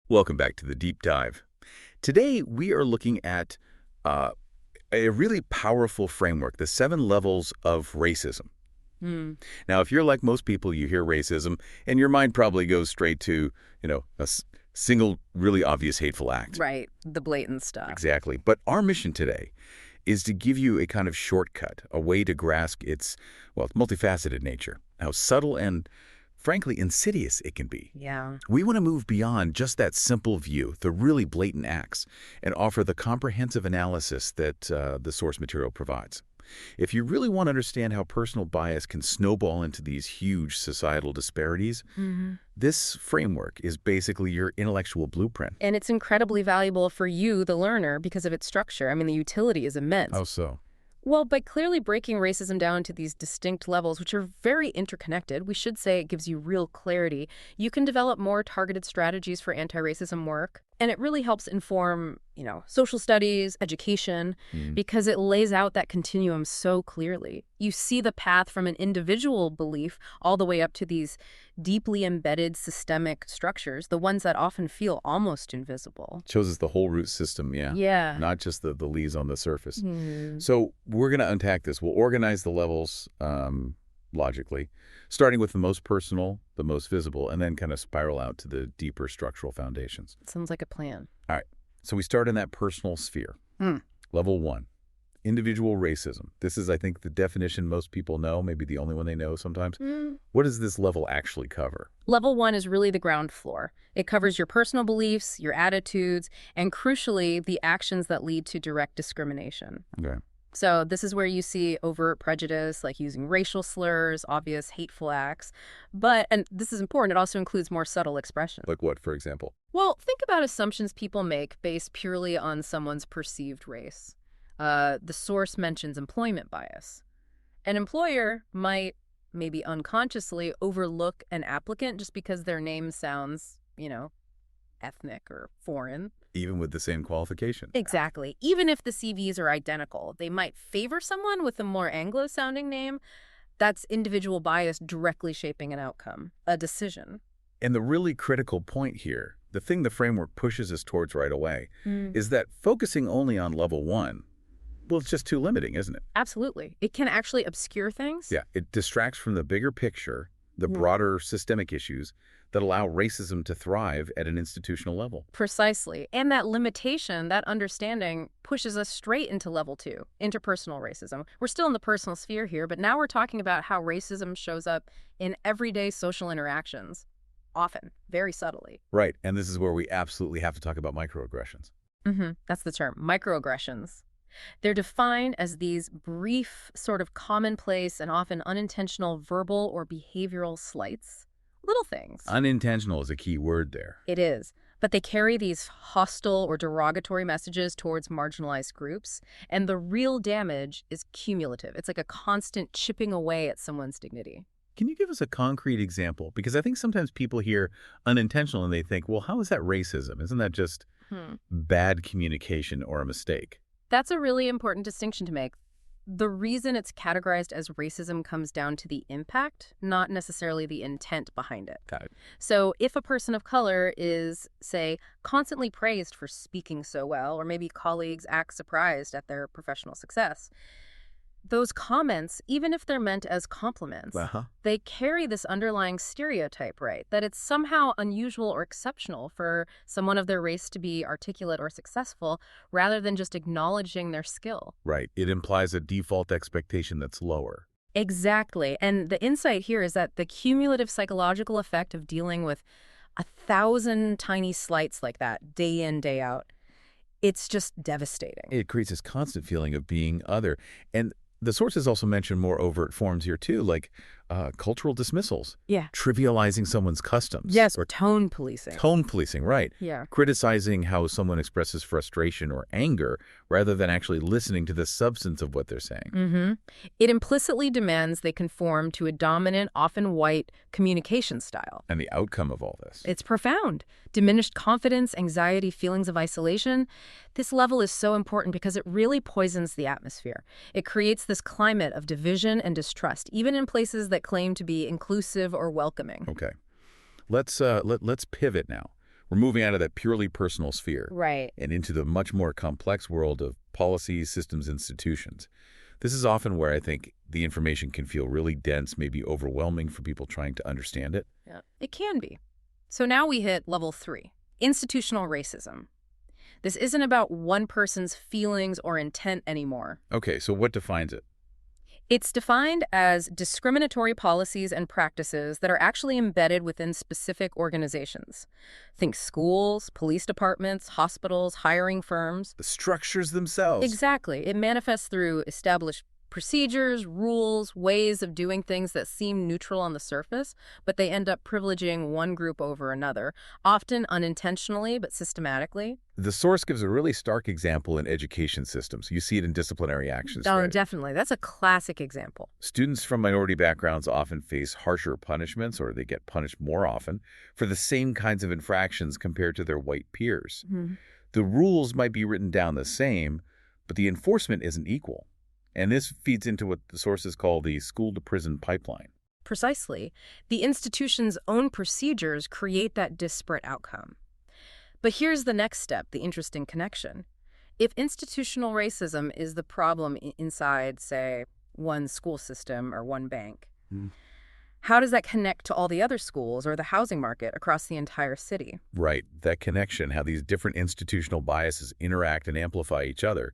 Welcome back to the Deep Dive. Today, we are looking at uh, a really powerful framework, the 7 levels of racism. Hmm. Now, if you're like most people, you hear racism, and your mind probably goes straight to, single, really obvious hateful act. Right. The blatant stuff. Exactly. But our mission today is to give you a kind of shortcut, a way to grasp its multifaceted nature, how subtle and, frankly, insidious it can be. Yeah. We want to move beyond just that simple view, the really blatant acts, and offer the comprehensive analysis that the source material provides. If you really want to understand how personal bias can snowball into these huge societal disparities, this framework is basically your intellectual blueprint. And it's incredibly valuable for you, the learner, because of its structure. I mean, the utility is immense. How so? Well, by clearly breaking racism down into these distinct levels, which are very interconnected, we should say it gives you real clarity, you can develop more targeted strategies for anti-racism work. And it really helps inform, social studies, education, because it lays out that continuum so clearly. You see the path from an individual belief all the way up to these deeply embedded systemic structures, the ones that often feel almost invisible. Shows us the whole root system, yeah. Yeah. Not just the leaves on the surface. So we're going to unpack this. We'll organize the levels logically, starting with the most personal, the most visible, and then kind of spiral out to the deeper structural foundations. Sounds like a plan. All right. So we start in that personal sphere. Level 1, individual racism. This is, I think, the definition most people know, maybe the only one they know sometimes. What does this level actually cover? Level 1 is really the ground floor. It covers your personal beliefs, your attitudes, and crucially, the actions that lead to direct discrimination. Okay. So this is where you see overt prejudice, like using racial slurs, obvious hateful acts. And this is important, it also includes more subtle expressions. Like what, for example? Well, think about assumptions people make based purely on someone's perceived race. The source mentions employment bias. An employer might maybe unconsciously overlook an applicant just because their name sounds, ethnic or foreign. Even with the same qualification. Exactly. Even if the CVs are identical, they might favor someone with a more Anglo-sounding name. That's individual bias directly shaping an outcome, a decision. And the really critical point here, the thing the framework pushes us towards right away, is that focusing only on level 1, well, it's just too limiting, isn't it? Absolutely. It can actually obscure things. Yeah, it distracts from the bigger picture, the broader systemic issues that allow racism to thrive at an institutional level. Precisely. And that limitation, that understanding, pushes us straight into level 2, interpersonal racism. We're still in the personal sphere here, but now we're talking about how racism shows up in everyday social interactions, often, very subtly. Right, and this is where we absolutely have to talk about microaggressions. That's the term, microaggressions. They're defined as these brief, sort of commonplace and often unintentional verbal or behavioral slights. Little things. Unintentional is a key word there. It is. But they carry these hostile or derogatory messages towards marginalized groups, and the real damage is cumulative. It's like a constant chipping away at someone's dignity. Can you give us a concrete example? Because I think sometimes people hear unintentional and they think, well, how is that racism? Isn't that just bad communication or a mistake? That's a really important distinction to make. The reason it's categorized as racism comes down to the impact, not necessarily the intent behind it. Got it. So if a person of color is, say, constantly praised for speaking so well, or maybe colleagues act surprised at their professional success, those comments, even if they're meant as compliments, they carry this underlying stereotype, right? That it's somehow unusual or exceptional for someone of their race to be articulate or successful, rather than just acknowledging their skill. Right. It implies a default expectation that's lower. Exactly. And the insight here is that the cumulative psychological effect of dealing with 1,000 tiny slights like that, day in, day out, it's just devastating. It creates this constant feeling of being other. And the sources also mention more overt forms here, too, like cultural dismissals. Yeah. Trivializing someone's customs. Yes, or tone policing. Tone policing, right. Yeah. Criticizing how someone expresses frustration or anger rather than actually listening to the substance of what they're saying. It implicitly demands they conform to a dominant, often white, communication style. And the outcome of all this. It's profound. Diminished confidence, anxiety, feelings of isolation. This level is so important because it really poisons the atmosphere. It creates this climate of division and distrust, even in places that claim to be inclusive or welcoming. Okay. Let's pivot now. We're moving out of that purely personal sphere Right. and into the much more complex world of policies, systems, institutions. This is often where I think the information can feel really dense, maybe overwhelming for people trying to understand it. Yeah, it can be. So now we hit level 3, institutional racism. This isn't about one person's feelings or intent anymore. Okay, so what defines it? It's defined as discriminatory policies and practices that are actually embedded within specific organizations. Think schools, police departments, hospitals, hiring firms. The structures themselves. Exactly. It manifests through established procedures, rules, ways of doing things that seem neutral on the surface, but they end up privileging one group over another, often unintentionally but systematically. The source gives a really stark example in education systems. You see it in disciplinary actions, Oh, right? definitely. That's a classic example. Students from minority backgrounds often face harsher punishments, or they get punished more often, for the same kinds of infractions compared to their white peers. Mhm. The rules might be written down the same, but the enforcement isn't equal. And this feeds into what the sources call the school-to-prison pipeline. Precisely. The institution's own procedures create that disparate outcome. But here's the next step, the interesting connection. If institutional racism is the problem inside, say, one school system or one bank, how does that connect to all the other schools or the housing market across the entire city? Right, that connection, how these different institutional biases interact and amplify each other,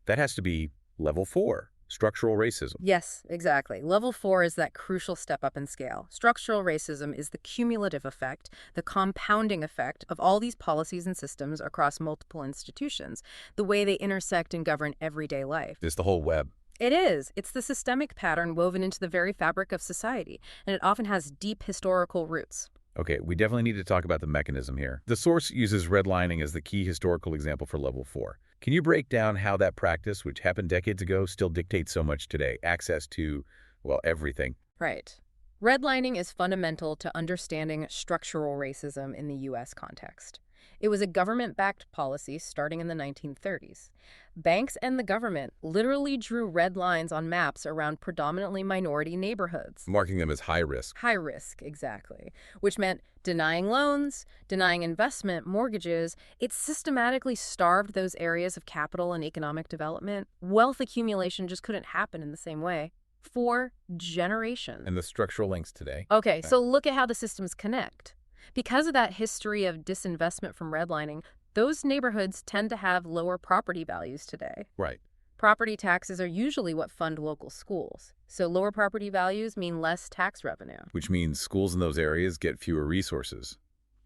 that has to be level 4, structural racism. Yes, exactly. Level 4 is that crucial step up in scale. Structural racism is the cumulative effect, the compounding effect of all these policies and systems across multiple institutions, the way they intersect and govern everyday life. It's the whole web. It is. It's the systemic pattern woven into the very fabric of society, and it often has deep historical roots. Okay, we definitely need to talk about the mechanism here. The source uses redlining as the key historical example for level 4. Can you break down how that practice, which happened decades ago, still dictates so much today? Access to, well, everything. Right. Redlining is fundamental to understanding structural racism in the U.S. context. It was a government-backed policy starting in the 1930s. Banks and the government literally drew red lines on maps around predominantly minority neighborhoods. Marking them as high risk. High risk, exactly. Which meant denying loans, denying investment, mortgages. It systematically starved those areas of capital and economic development. Wealth accumulation just couldn't happen in the same way. For generations. And the structural links today. Okay, so look at how the systems connect. Because of that history of disinvestment from redlining, those neighborhoods tend to have lower property values today. Right. Property taxes are usually what fund local schools. So lower property values mean less tax revenue. Which means schools in those areas get fewer resources,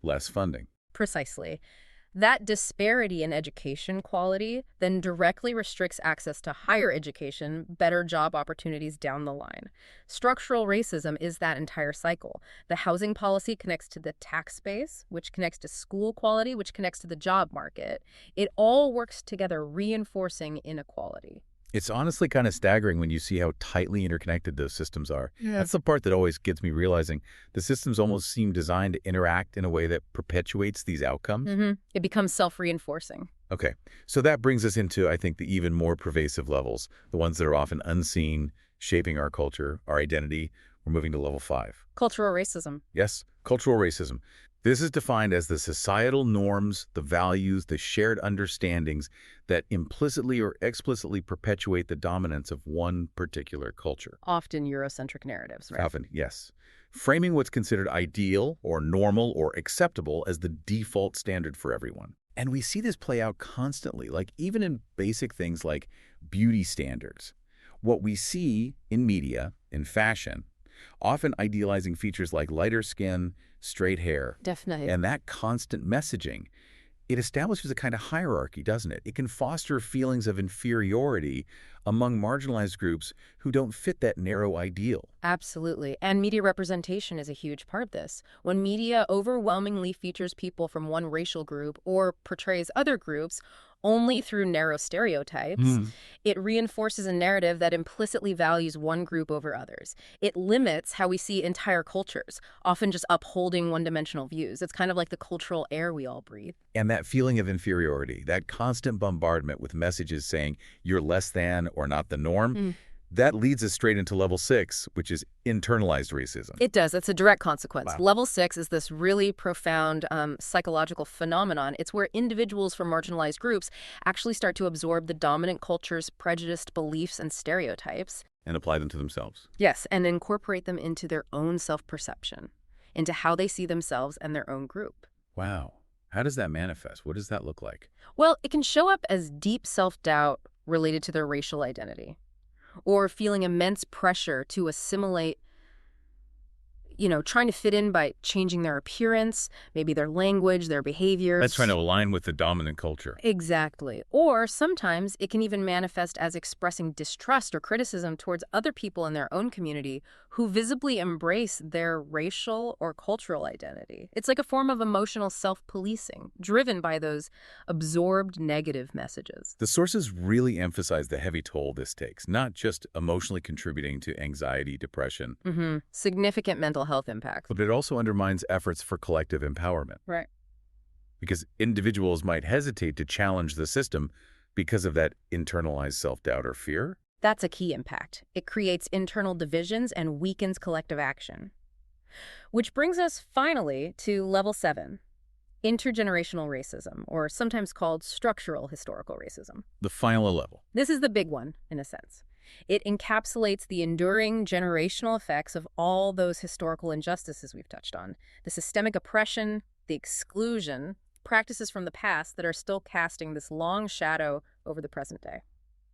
less funding. Precisely. That disparity in education quality then directly restricts access to higher education, better job opportunities down the line. Structural racism is that entire cycle. The housing policy connects to the tax base, which connects to school quality, which connects to the job market. It all works together, reinforcing inequality. It's honestly kind of staggering when you see how tightly interconnected those systems are. Yeah. That's the part that always gets me realizing the systems almost seem designed to interact in a way that perpetuates these outcomes. It becomes self-reinforcing. Okay, so that brings us into, I think, the even more pervasive levels, the ones that are often unseen, shaping our culture, our identity. We're moving to level 5. Cultural racism. Yes, cultural racism. This is defined as the societal norms, the values, the shared understandings that implicitly or explicitly perpetuate the dominance of one particular culture. Often Eurocentric narratives, right? Often, yes. Framing what's considered ideal or normal or acceptable as the default standard for everyone. And we see this play out constantly, like even in basic things like beauty standards. What we see in media, in fashion, often idealizing features like lighter skin, straight hair. Definitely. And that constant messaging, it establishes a kind of hierarchy, doesn't it? It can foster feelings of inferiority among marginalized groups who don't fit that narrow ideal. Absolutely. And media representation is a huge part of this. When media overwhelmingly features people from one racial group or portrays other groups only through narrow stereotypes, it reinforces a narrative that implicitly values one group over others. It limits how we see entire cultures, often just upholding one-dimensional views. It's kind of like the cultural air we all breathe. And that feeling of inferiority, that constant bombardment with messages saying you're less than or not the norm, That leads us straight into level 6, which is internalized racism. It does. It's a direct consequence. Wow. Level 6 is this really profound psychological phenomenon. It's where individuals from marginalized groups actually start to absorb the dominant culture's prejudiced beliefs and stereotypes. And apply them to themselves. Yes, and incorporate them into their own self-perception, into how they see themselves and their own group. Wow. How does that manifest? What does that look like? Well, it can show up as deep self-doubt related to their racial identity, or feeling immense pressure to assimilate, trying to fit in by changing their appearance, maybe their language, their behaviors. That's trying to align with the dominant culture. Exactly. Or sometimes it can even manifest as expressing distrust or criticism towards other people in their own community who visibly embrace their racial or cultural identity. It's like a form of emotional self-policing, driven by those absorbed negative messages. The sources really emphasize the heavy toll this takes, not just emotionally contributing to anxiety, depression, Significant mental health impacts. but it also undermines efforts for collective empowerment. Right. Because individuals might hesitate to challenge the system because of that internalized self-doubt or fear. That's a key impact. It creates internal divisions and weakens collective action. Which brings us finally to level 7, intergenerational racism, or sometimes called structural historical racism. The final level. This is the big one, in a sense. It encapsulates the enduring generational effects of all those historical injustices we've touched on, the systemic oppression, the exclusion, practices from the past that are still casting this long shadow over the present day.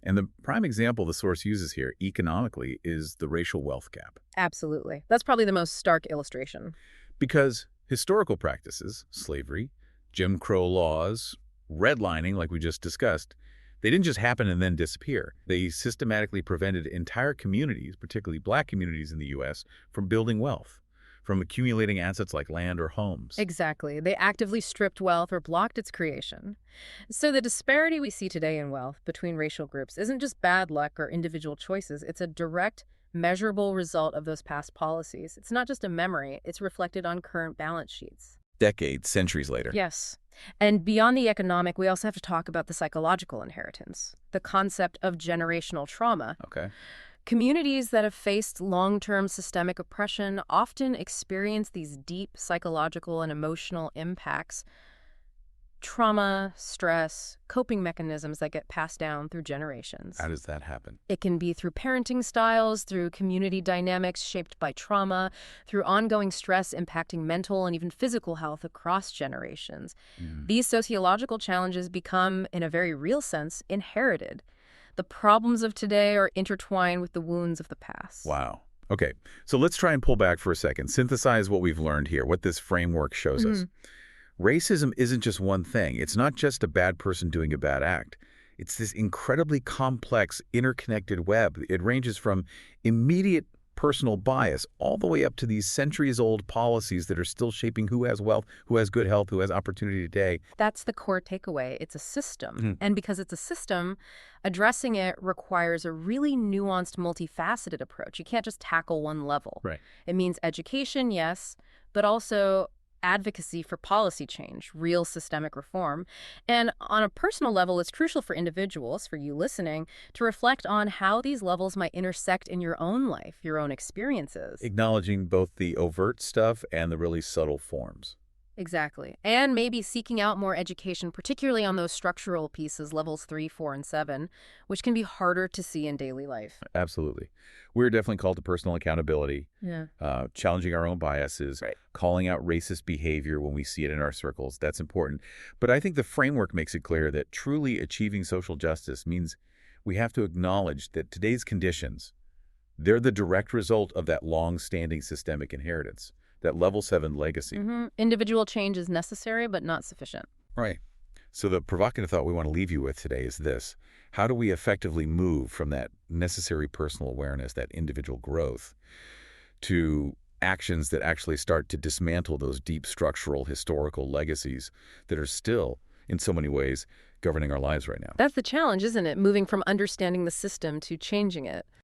And the prime example the source uses here, economically, is the racial wealth gap. Absolutely. That's probably the most stark illustration. Because historical practices, slavery, Jim Crow laws, redlining, like we just discussed, they didn't just happen and then disappear. They systematically prevented entire communities, particularly black communities in the U.S., from building wealth, from accumulating assets like land or homes. Exactly. They actively stripped wealth or blocked its creation. So the disparity we see today in wealth between racial groups isn't just bad luck or individual choices. It's a direct, measurable result of those past policies. It's not just a memory. It's reflected on current balance sheets. Decades, centuries later. Yes. And beyond the economic, we also have to talk about the psychological inheritance, the concept of generational trauma. Okay. Communities that have faced long-term systemic oppression often experience these deep psychological and emotional impacts. Trauma, stress, coping mechanisms that get passed down through generations. How does that happen? It can be through parenting styles, through community dynamics shaped by trauma, through ongoing stress impacting mental and even physical health across generations. These sociological challenges become, in a very real sense, inherited. The problems of today are intertwined with the wounds of the past. Wow. Okay, so let's try and pull back for a second, synthesize what we've learned here, what this framework shows us. Racism isn't just one thing. It's not just a bad person doing a bad act. It's this incredibly complex, interconnected web. It ranges from immediate personal bias all the way up to these centuries-old policies that are still shaping who has wealth, who has good health, who has opportunity today. That's the core takeaway. It's a system. And because it's a system, addressing it requires a really nuanced, multifaceted approach. You can't just tackle one level. Right. It means education, yes, but also advocacy for policy change, real systemic reform. And on a personal level, it's crucial for individuals, for you listening, to reflect on how these levels might intersect in your own life, your own experiences. Acknowledging both the overt stuff and the really subtle forms. Exactly. And maybe seeking out more education, particularly on those structural pieces, levels 3, 4, and 7, which can be harder to see in daily life. Absolutely. We're definitely called to personal accountability, challenging our own biases, calling out racist behavior when we see it in our circles. That's important. But I think the framework makes it clear that truly achieving social justice means we have to acknowledge that today's conditions, they're the direct result of that long-standing systemic inheritance, that level 7 legacy. Individual change is necessary, but not sufficient. Right. So the provocative thought we want to leave you with today is this. How do we effectively move from that necessary personal awareness, that individual growth, to actions that actually start to dismantle those deep structural historical legacies that are still, in so many ways, governing our lives right now? That's the challenge, isn't it? Moving from understanding the system to changing it.